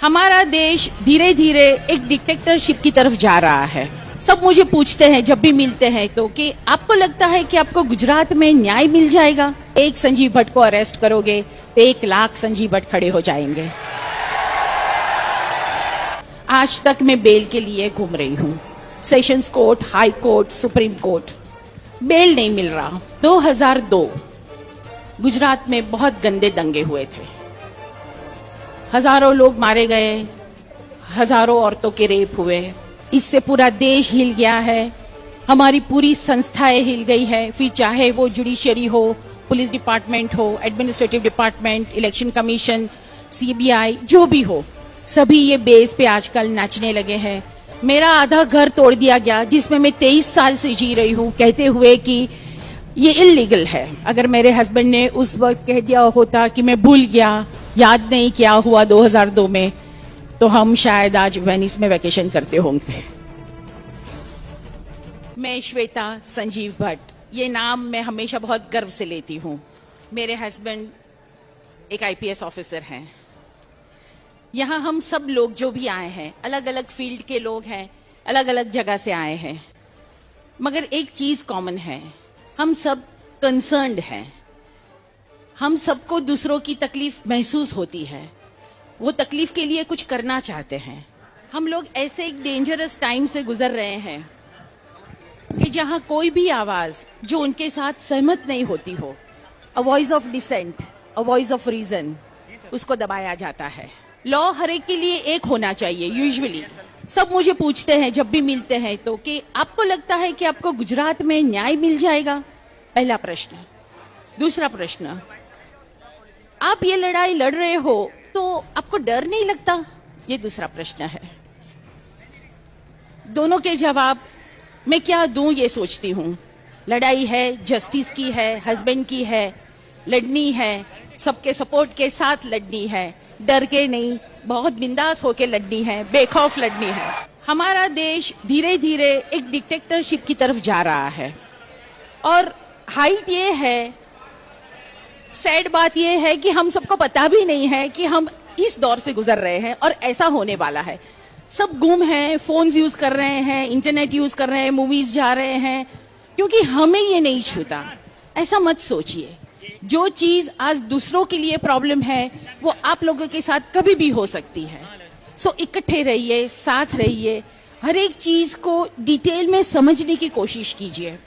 हमारा देश धीरे धीरे एक डिक्टेटरशिप की तरफ जा रहा है। सब मुझे पूछते हैं जब भी मिलते हैं तो कि आपको लगता है कि आपको गुजरात में न्याय मिल जाएगा? एक संजीव भट्ट को अरेस्ट करोगे तो 1 लाख संजीव भट्ट खड़े हो जाएंगे। आज तक मैं बेल के लिए घूम रही हूँ, sessions court, high court, supreme court, bail नहीं मिल रहा। 2002 गुजरात में बहुत गंदे दंगे हुए थे, हजारों लोग मारे गए, हजारों औरतों के रेप हुए। इससे पूरा देश हिल गया है, हमारी पूरी संस्थाएं हिल गई है, फिर चाहे वो जुडिशरी हो, पुलिस डिपार्टमेंट हो, administrative department, election commission, CBI, जो भी हो, सभी ये बेस पे आजकल नाचने लगे हैं। मेरा आधा घर तोड़ दिया गया जिसमें मैं 23 साल से जी रही हूँ, कहते हुए कि ये इलीगल है। अगर मेरे हस्बैंड ने उस वक्त कह दिया होता कि मैं भूल गया, याद नहीं क्या हुआ 2002 में, तो हम शायद आज वेनिस में वैकेशन करते होंगे। मैं श्वेता संजीव भट्ट, ये नाम मैं हमेशा बहुत गर्व से लेती हूँ। मेरे हस्बैंड एक आईपीएस ऑफिसर हैं। यहाँ हम सब लोग जो भी आए हैं, अलग अलग फील्ड के लोग हैं, अलग अलग जगह से आए हैं, मगर एक चीज कॉमन है, हम सब कंसर्न्ड हैं। हम सबको दूसरों की तकलीफ महसूस होती है, वो तकलीफ के लिए कुछ करना चाहते हैं। हम लोग ऐसे एक डेंजरस टाइम से गुजर रहे हैं कि जहां कोई भी आवाज जो उनके साथ सहमत नहीं होती हो, a voice of dissent, a voice of reason, उसको दबाया जाता है। लॉ हर एक के लिए एक होना चाहिए। यूजुअली सब मुझे पूछते हैं जब भी मिलते हैं तो कि आपको लगता है कि आपको गुजरात में न्याय मिल जाएगा? पहला प्रश्न। दूसरा प्रश्न, आप ये लड़ाई लड़ रहे हो तो आपको डर नहीं लगता? ये दूसरा प्रश्न है। दोनों के जवाब मैं क्या दूं ये सोचती हूँ। लड़ाई है, जस्टिस की है, हस्बैंड की है, लड़नी है, सबके सपोर्ट के साथ लड़नी है, डर के नहीं, बहुत बिंदास होके लड़नी है, बेखौफ लड़नी है। हमारा देश धीरे धीरे एक डिक्टेटरशिप की तरफ जा रहा है और हाइट ये है, सैड बात ये है कि हम सबको पता भी नहीं है कि हम इस दौर से गुजर रहे हैं और ऐसा होने वाला है। सब गुम हैं, फोन्स यूज कर रहे हैं, इंटरनेट यूज कर रहे हैं, मूवीज जा रहे हैं, क्योंकि हमें ये नहीं छूता। ऐसा मत सोचिए, जो चीज आज दूसरों के लिए प्रॉब्लम है वो आप लोगों के साथ कभी भी हो सकती है। सो इकट्ठे रहिए, साथ रहिए, हर एक चीज को डिटेल में समझने की कोशिश कीजिए।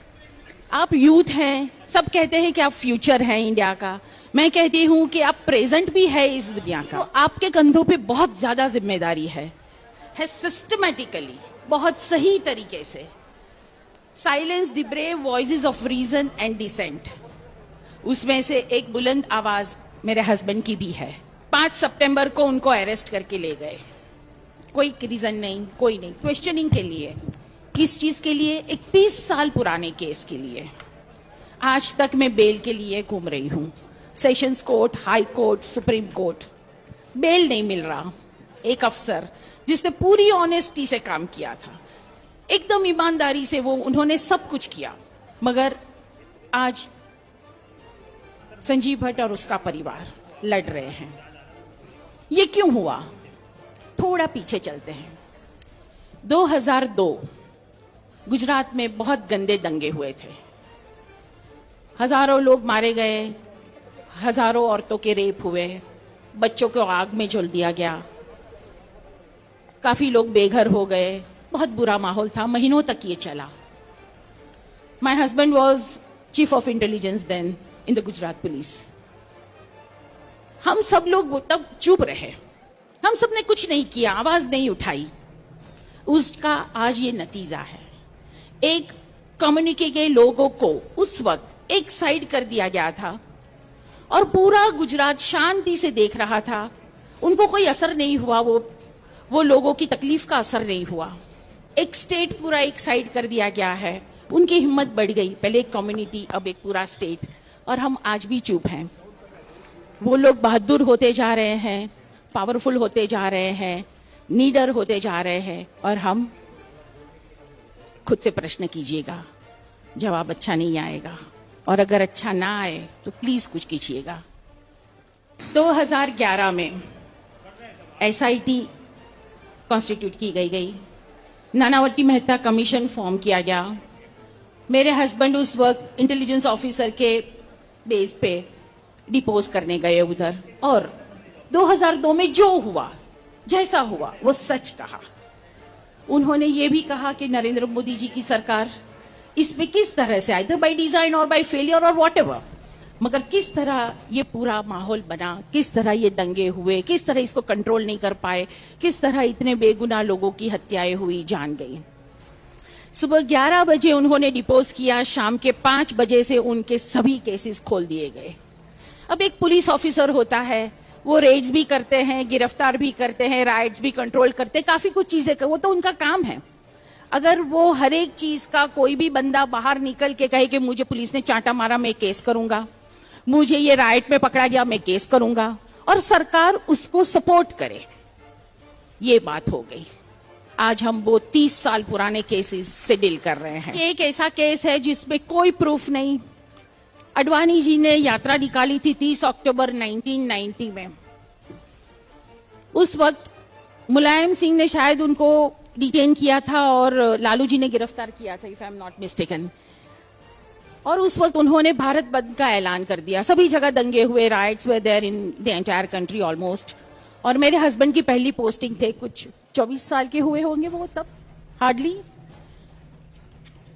आप यूथ हैं, सब कहते हैं कि आप फ्यूचर हैं इंडिया का। मैं कहती हूं कि आप प्रेजेंट भी है इस दुनिया का। तो आपके कंधों पे बहुत ज्यादा जिम्मेदारी है सिस्टमैटिकली, बहुत सही तरीके से silence the brave voices of reason and dissent. उसमें से एक बुलंद आवाज मेरे हस्बैंड की भी है। 5 सितंबर को उनको अरेस्ट करके ले गए, कोई रीजन नहीं, कोई नहीं, क्वेश्चनिंग के लिए। किस चीज के लिए? 31 साल पुराने केस के लिए। आज तक मैं बेल के लिए घूम रही हूँ, sessions court, high court, supreme court, bail नहीं मिल रहा। एक अफसर जिसने पूरी ऑनेस्टी से काम किया था, एकदम ईमानदारी से उन्होंने सब कुछ किया, मगर आज संजीव भट्ट और उसका परिवार लड़ रहे हैं। ये क्यों हुआ? थोड़ा पीछे चलते हैं। 2002 गुजरात में बहुत गंदे दंगे हुए थे, हजारों लोग मारे गए, हजारों औरतों के रेप हुए, बच्चों को आग में झोल दिया गया, काफी लोग बेघर हो गए, बहुत बुरा माहौल था, महीनों तक ये चला। My husband was chief of intelligence then in the Gujarat police. हम सब लोग तब चुप रहे, हम सब ने कुछ नहीं किया, आवाज नहीं उठाई। उसका आज ये नतीजा है। एक कम्युनिटी के लोगों को उस वक्त एक साइड कर दिया गया था और पूरा गुजरात शांति से देख रहा था। उनको कोई असर नहीं हुआ, वो लोगों की तकलीफ का असर नहीं हुआ। एक स्टेट पूरा एक साइड कर दिया गया है, उनकी हिम्मत बढ़ गई। पहले एक कम्युनिटी, अब एक पूरा स्टेट, और हम आज भी चुप हैं। वो लोग बहादुर होते जा रहे हैं, पावरफुल होते जा रहे हैं, नीडर होते जा रहे हैं, और हम खुद से प्रश्न कीजिएगा, जवाब अच्छा नहीं आएगा, और अगर अच्छा ना आए तो प्लीज कुछ कीजिएगा। 2011 में एसआईटी कॉन्स्टिट्यूट की गई, नानावती मेहता कमीशन फॉर्म किया गया। मेरे हस्बैंड उस वक्त इंटेलिजेंस ऑफिसर के बेस पे डिपोज करने गए उधर, और 2002 में जो हुआ, जैसा हुआ, वो सच कहा। उन्होंने ये भी कहा कि नरेंद्र मोदी जी की सरकार इसमें किस तरह से, आइदर बाय डिजाइन और बाय फेलियर और व्हाटएवर, मगर किस तरह ये पूरा माहौल बना, किस तरह ये दंगे हुए, किस तरह इसको कंट्रोल नहीं कर पाए, किस तरह इतने बेगुनाह लोगों की हत्याएं हुई, जान गई। सुबह 11 बजे उन्होंने डिपोज किया, शाम के 5 बजे से उनके सभी केसेस खोल दिए गए। अब एक पुलिस ऑफिसर होता है, वो रेड्स भी करते हैं, गिरफ्तार भी करते हैं, राइट्स भी कंट्रोल करते हैं, काफी कुछ चीजें वो तो उनका काम है। अगर वो हर एक चीज का कोई भी बंदा बाहर निकल के कहे कि मुझे पुलिस ने चांटा मारा, मैं केस करूंगा, मुझे ये राइट में पकड़ा गया, मैं केस करूंगा, और सरकार उसको सपोर्ट करे, ये बात हो गई। आज हम वो 30 साल पुराने केसेस से डील कर रहे हैं। एक ऐसा केस है जिसमें कोई प्रूफ नहीं। अडवाणी जी ने यात्रा निकाली थी 30 अक्टूबर 1990 में। उस वक्त मुलायम सिंह ने शायद उनको डिटेन किया था और लालू जी ने गिरफ्तार किया था, if I am not mistaken. और उस वक्त उन्होंने भारत बंद का ऐलान कर दिया। सभी जगह दंगे हुए, riots were there in the entire country almost. और मेरे हस्बैंड की पहली पोस्टिंग थे, कुछ 24 साल के हुए होंगे वो तब, हार्डली।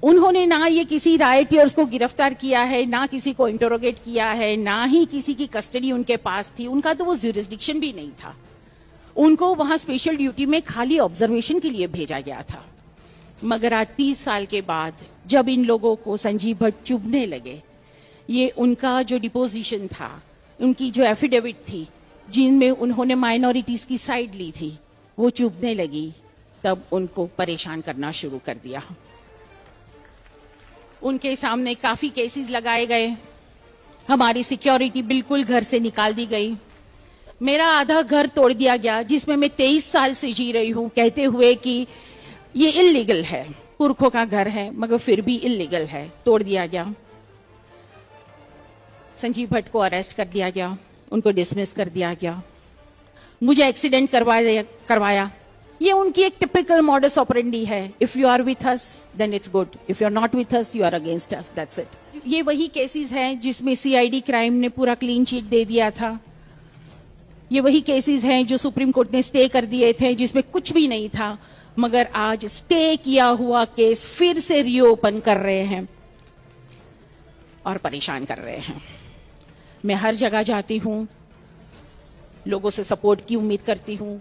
उन्होंने ना ये किसी राइटियर्स को गिरफ्तार किया है, ना किसी को इंटरोगेट किया है, ना ही किसी की कस्टडी उनके पास थी। उनका तो वो ज्यूरिसडिक्शन भी नहीं था। उनको वहां स्पेशल ड्यूटी में खाली ऑब्जर्वेशन के लिए भेजा गया था। मगर आज 30 साल के बाद जब इन लोगों को संजीव भट्ट चुभने लगे, ये उनका जो डिपोजिशन था, उनकी जो एफिडेविट थी, जिनमें उन्होंने माइनॉरिटीज की साइड ली थी, वो चुभने लगी, तब उनको परेशान करना शुरू कर दिया। उनके सामने काफी केसेस लगाए गए, हमारी सिक्योरिटी बिल्कुल घर से निकाल दी गई, मेरा आधा घर तोड़ दिया गया, जिसमें मैं 23 साल से जी रही हूं, कहते हुए कि ये इल्लीगल है, पुरखों का घर है, मगर फिर भी इल्लीगल है, तोड़ दिया गया। संजीव भट्ट को अरेस्ट कर दिया गया, उनको डिसमिस कर दिया गया, मुझे एक्सीडेंट करवाया। ये उनकी एक टिपिकल मॉडस ऑपरेंडी है। If you are with us then it's good, if you are not with us you are against us, that's it. ये वही केसेस हैं जिसमें सीआईडी क्राइम ने पूरा क्लीन चिट दे दिया था। ये वही केसेस हैं जो सुप्रीम कोर्ट ने स्टे कर दिए थे, जिसमें कुछ भी नहीं था, मगर आज स्टे किया हुआ केस फिर से रीओपन कर रहे हैं और परेशान कर रहे हैं। मैं हर जगह जाती हूं, लोगों से सपोर्ट की उम्मीद करती हूं।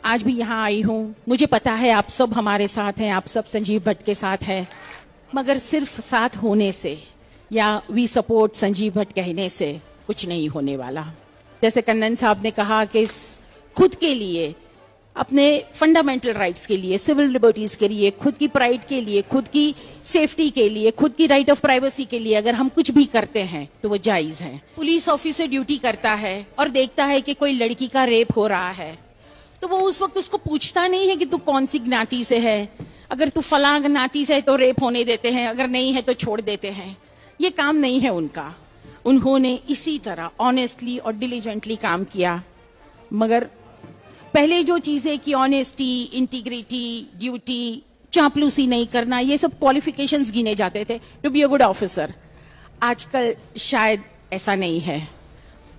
आज भी यहां आई हूं, मुझे पता है आप सब हमारे साथ हैं, आप सब संजीव भट्ट के साथ हैं, मगर सिर्फ साथ होने से या वी सपोर्ट संजीव भट्ट कहने से कुछ नहीं होने वाला। जैसे कन्नन साहब ने कहा कि खुद के लिए, अपने फंडामेंटल राइट्स के लिए, सिविल लिबर्टीज के लिए, खुद की प्राइड के लिए, खुद की सेफ्टी के लिए, खुद की राइट ऑफ प्राइवेसी के लिए अगर हम कुछ भी करते हैं तो वो जायज है। पुलिस ऑफिसर ड्यूटी करता है और देखता है कि कोई लड़की का रेप हो रहा है, तो वो उस वक्त उसको पूछता नहीं है कि तू कौन सी ज्ञाति से है, अगर तू फलां ज्ञाति से है तो रेप होने देते हैं, अगर नहीं है तो छोड़ देते हैं। ये काम नहीं है उनका। उन्होंने इसी तरह ऑनेस्टली और डिलीजेंटली काम किया, मगर पहले जो चीजें की ऑनेस्टी, इंटीग्रिटी, ड्यूटी, चापलूसी नहीं करना, ये सब क्वालिफिकेशंस गिने जाते थे to be a good officer. आजकल शायद ऐसा नहीं है।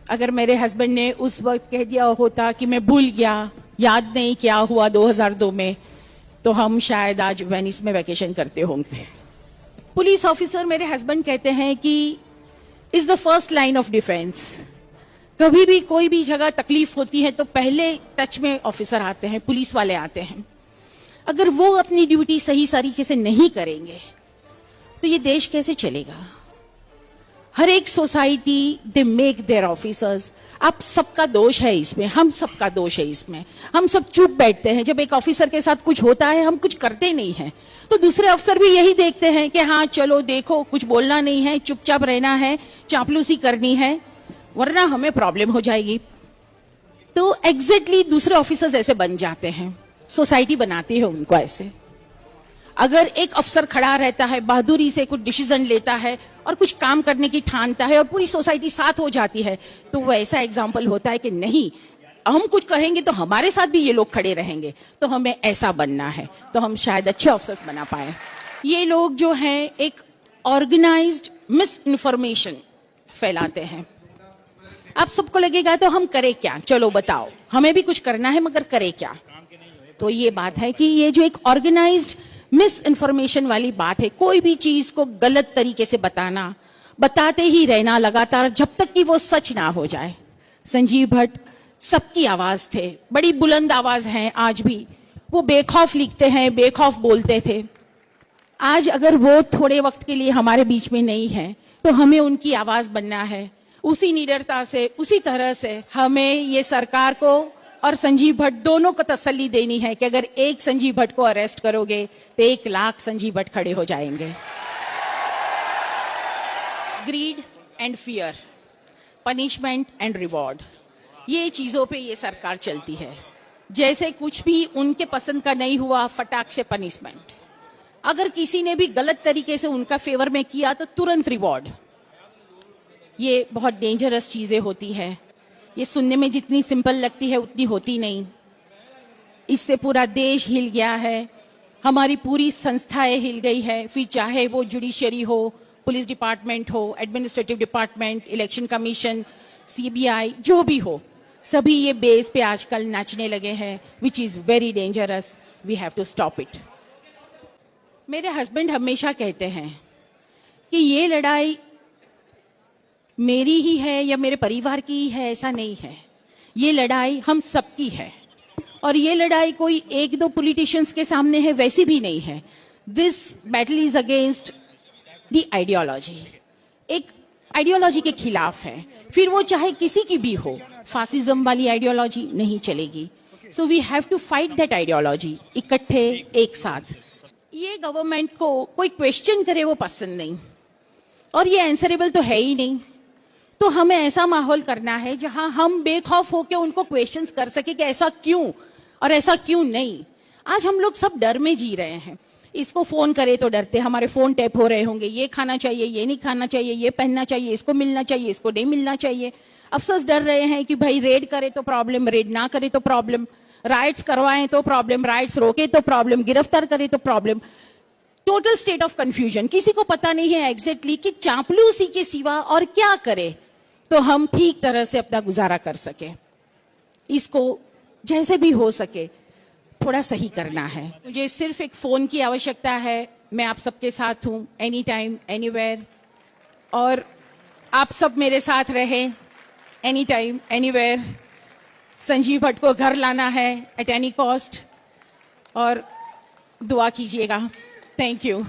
अगर मेरे हस्बैंड ने उस वक्त कह दिया होता कि मैं भूल गया, याद नहीं क्या हुआ 2002 में, तो हम शायद आज वेनिस में वैकेशन करते होंगे। पुलिस ऑफिसर, मेरे हस्बैंड कहते हैं कि is the first line of defence. कभी भी कोई भी जगह तकलीफ होती है तो पहले टच में ऑफिसर आते हैं, पुलिस वाले आते हैं। अगर वो अपनी ड्यूटी सही तरीके से नहीं करेंगे तो ये देश कैसे चलेगा? हर एक society they make their officers. आप सबका दोष है इसमें, हम सबका दोष है इसमें। हम सब चुप बैठते हैं। जब एक ऑफिसर के साथ कुछ होता है हम कुछ करते नहीं हैं, तो दूसरे अफसर भी यही देखते हैं कि हाँ चलो देखो, कुछ बोलना नहीं है, चुपचाप रहना है, चापलूसी करनी है, वरना हमें प्रॉब्लम हो जाएगी। तो एग्जैक्टली दूसरे ऑफिसर्स ऐसे बन जाते हैं, सोसाइटी बनाती है उनको ऐसे। अगर एक अफसर खड़ा रहता है, बहादुरी से कुछ डिसीजन लेता है और कुछ काम करने की ठानता है और पूरी सोसाइटी साथ हो जाती है, तो वो ऐसा एग्जाम्पल होता है कि नहीं, हम कुछ करेंगे तो हमारे साथ भी ये लोग खड़े रहेंगे, तो हमें ऐसा बनना है, तो हम शायद अच्छे अफसर्स बना पाए। ये लोग जो हैं एक ऑर्गेनाइज्ड मिस इन्फॉर्मेशन फैलाते हैं। आप सबको लगेगा तो हम करें क्या, चलो बताओ, हमें भी कुछ करना है मगर करें क्या। तो ये बात है कि ये जो एक ऑर्गेनाइज्ड मिस इन्फॉर्मेशन वाली बात है, कोई भी चीज को गलत तरीके से बताना, बताते ही रहना लगातार जब तक कि वो सच ना हो जाए। संजीव भट्ट सबकी आवाज थे, बड़ी बुलंद आवाज है आज भी, वो बेखौफ लिखते हैं, बेखौफ बोलते थे। आज अगर वो थोड़े वक्त के लिए हमारे बीच में नहीं है तो हमें उनकी आवाज बनना है। उसी निडरता से, उसी तरह से हमें ये सरकार को और संजीव भट्ट दोनों को तसल्ली देनी है कि अगर एक संजीव भट्ट को अरेस्ट करोगे तो 1 लाख संजीव भट्ट खड़े हो जाएंगे। Grid and fear, punishment and reward, ये चीजों पे ये सरकार चलती है। जैसे कुछ भी उनके पसंद का नहीं हुआ, फटाक से पनिशमेंट। अगर किसी ने भी गलत तरीके से उनका फेवर में किया तो तुरंत रिवॉर्ड। ये बहुत डेंजरस चीजें होती है। ये सुनने में जितनी सिंपल लगती है उतनी होती नहीं। इससे पूरा देश हिल गया है, हमारी पूरी संस्थाएं हिल गई है, फिर चाहे वो जुडिशरी हो, पुलिस डिपार्टमेंट हो, administrative department, election commission, CBI, जो भी हो, सभी ये बेस पे आजकल नाचने लगे हैं, which is very dangerous. We have to stop it. मेरे हस्बैंड हमेशा कहते हैं कि ये लड़ाई मेरी ही है या मेरे परिवार की ही है, ऐसा नहीं है। ये लड़ाई हम सबकी है और ये लड़ाई कोई 1-2 पॉलिटिशियंस के सामने है वैसी भी नहीं है। This battle is against the ideology, एक आइडियोलॉजी के खिलाफ है, फिर वो चाहे किसी की भी हो। फासिज्म वाली आइडियोलॉजी नहीं चलेगी। So we have to fight that ideology, इकट्ठे एक साथ। ये गवर्नमेंट को कोई क्वेश्चन करे वो पसंद नहीं और ये आंसरेबल तो है ही नहीं। तो हमें ऐसा माहौल करना है जहां हम बेखौफ होकर उनको क्वेश्चंस कर सके कि ऐसा क्यों और ऐसा क्यों नहीं। आज हम लोग सब डर में जी रहे हैं। इसको फोन करे तो डरते, हमारे फोन टैप हो रहे होंगे, ये खाना चाहिए, ये नहीं खाना चाहिए, ये पहनना चाहिए, इसको मिलना चाहिए, इसको नहीं मिलना चाहिए। अफसोस डर रहे हैं कि भाई रेड करे तो प्रॉब्लम, रेड ना करे तो प्रॉब्लम, राइट्स करवाएं तो प्रॉब्लम, राइट्स रोके तो प्रॉब्लम, गिरफ्तार करे तो problem. Total state of confusion. किसी को पता नहीं है एग्जैक्टली कि चापलूसी के सिवा और क्या करे तो हम ठीक तरह से अपना गुजारा कर सके। इसको जैसे भी हो सके थोड़ा सही करना है। मुझे सिर्फ एक फोन की आवश्यकता है। मैं आप सबके साथ हूं, एनी टाइम एनीवेयर, और आप सब मेरे साथ रहें any time anywhere. Sanjeev Bhatt को घर लाना है एट एनी कॉस्ट और दुआ कीजिएगा। Thank you.